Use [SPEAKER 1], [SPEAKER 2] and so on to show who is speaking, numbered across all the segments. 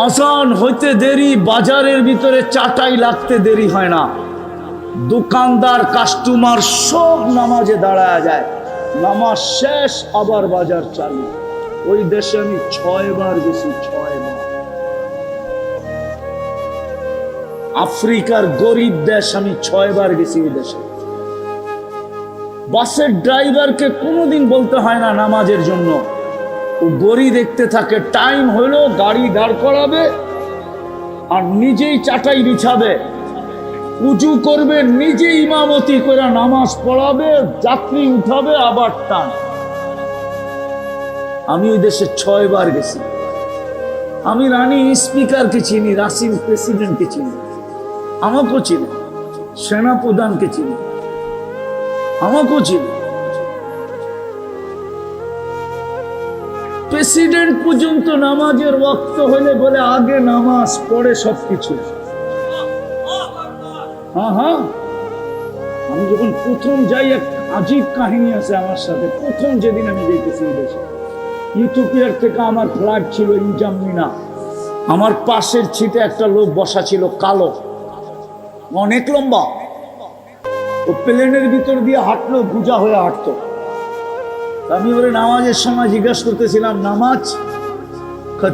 [SPEAKER 1] আজান হইতে দেরি, বাজারের ভিতরে চাটাই লাগতে দেরি হয় না। দোকানদার কাস্টমার সব নামাজে দাঁড়ায় যায়, নামাজ শেষ আবার বাজার চালু। ওই দেশে আমি 6 বার গেছি, 6 বার। আফ্রিকার গরিব দেশ, আমি 6 বার গেছি ওই দেশে। বাসের ড্রাইভারকে কোনোদিন বলতে হয় না নামাজের জন্য, ও গড়ি দেখতে থাকে, টাইম হলো গাড়ি দাঁড় করাবে আর নিজেই চাটাই বিছাবে, উজু করবে, নিজে ইমামতি করে নামাজ পড়াবে, যাত্রী উঠাবে, আবার টান। আমি ওই দেশে 6 বার গেছি। আমি রানী স্পিকারকে চিনি, রাশিয়ান প্রেসিডেন্টকে চিনি, আমাকেও চিনি, সেনা প্রধানকে চিনি, আমাকেও চিনি। প্রেসিডেন্ট পর্যন্ত নামাজের ওয়াক্ত হলে বলে আগে নামাজ পড়ে সবকিছু। হ্যাঁ, আমি যখন প্রথম যাই, এক আজীব কাহিনী আছে আমার সাথে। প্রথম যেদিন আমি যেতেছি দেশে, ইথিওপিয়ার থেকে আমার ফ্লাইট ছিল ইনজামিনা। আমার পাশের সিটে একটা লোক বসা ছিল, কালো, অনেক লম্বা। ও প্লেনের ভিতর দিয়ে হাঁটলো, গুজা হয়ে হাঁটতো। আমি ওরে নামাজের সময় জিজ্ঞাসা করতেছিলাম, নামাজ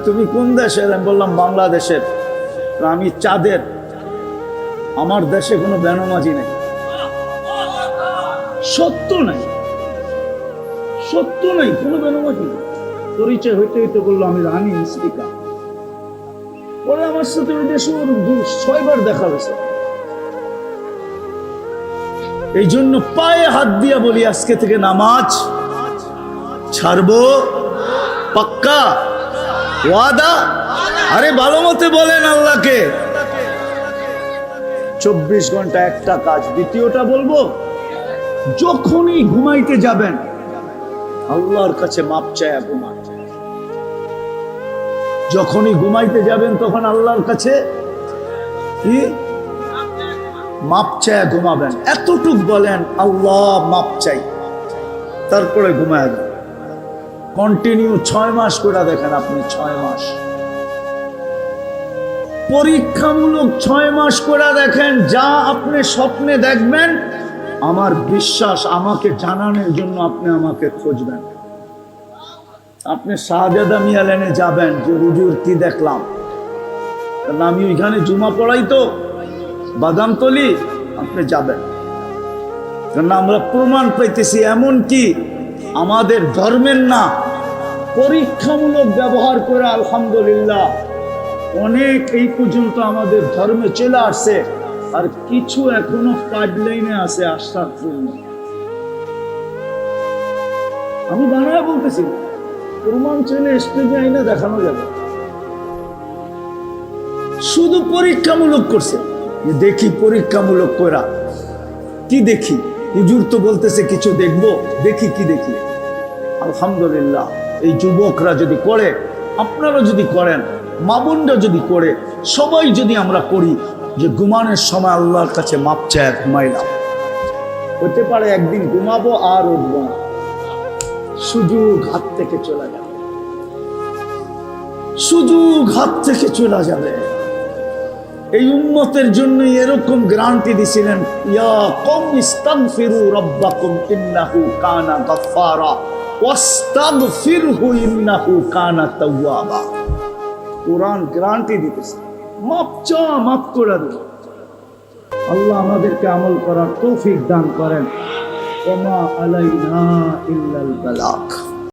[SPEAKER 1] তুমি কোন দেশের? আমি বললাম বাংলাদেশের। আমি চাঁদের, আমার দেশে কোনো বেনামাজি নেই। সত্য নাই, সত্য নাই, কোনো বেনামাজি নেই। পরিচয় হইতে হইতে বললো আমি রানী স্পিকার। পরে আমার সাথে ওই দেশে 6 বার দেখা হয়েছে। এই জন্য পায়ে হাত দিয়া বলি, আজকে থেকে নামাজ ছাড়বো, পাক্কা ওয়াদা। আরে ভালো মতে বলেন আল্লাহকে। 24 ঘন্টা একটা কাজ। দ্বিতীয়টা বলবো, যখনই ঘুমাইতে যাবেন আল্লাহর কাছে মাপ চায়া ঘুমান। যখনই ঘুমাইতে যাবেন তখন আল্লাহর কাছে কি মাপ চায়া ঘুমাবেন। এতটুক বলেন, আল্লাহ মাপ চাই, তারপরে ঘুমায় যান। কন্টিনিউ 6 মাস করে দেখেন আপনি, 6 মাস পরীক্ষামূলক 6 মাস করে দেখেন। যা আপনি স্বপ্নে দেখবেন, আমার বিশ্বাস আমাকে জানানোর জন্য আপনি আমাকে খুঁজবেন। আপনি শাহজাদা মিয়া লেনে যাবেন যে হুজুর কি দেখলাম, কারণ আমি ওইখানে জুমা পড়াই তো, বাদামতলি। আপনি যাবেন, কারণ আমরা প্রমাণ পাইতেছি, এমন কি আমাদের ধর্মের না, পরীক্ষামূলক ব্যবহার করে আলহামদুলিল্লাহ অনেক এই পর্যন্ত আমাদের ধর্মে চলে আসছে। আর কিছু এখনো পাইপলাইনে আছে আসার জন্য। আমি বানায় বলতেছি, প্রমাণ চলে স্টেজে আইনা দেখানো যাবে। শুধু পরীক্ষামূলক করছে, দেখি পরীক্ষামূলক করা কি দেখি। হুজুর তো বলতেছে কিছু দেখবো, দেখি কি দেখি। আলহামদুলিল্লাহ এই যুবকরা যদি করে, আপনারা যদি করেন, মা বোনরা যদি করে, সবাই যদি আমরা করি, যে ঘুমানোর সময় আল্লাহর কাছে মাপ চায় ঘুমাইলাম, হতে পারে একদিন ঘুমাবো আর উঠবো না, সুযোগ হাত থেকে চলে যাবে, সুযোগ হাত থেকে চলে যাবে। এই উম্মতের জন্য এরকম গ্যারান্টি দিছিলেন, ইয়া কওম ইস্তাগফিরু রাব্বাকুম ইন্নাহু কানা গাফফারা ওয়াস্তাগফিরহু ইন্নাহু কানা তাওয়াবা। কোরআন গ্যারান্টি দিতেছে, মাপ চা, মাপ করে দেব। আল্লাহ আমাদেরকে আমল করার তৌফিক দান করেন। ওমা আলাইনা ইল্লাল বালাগ।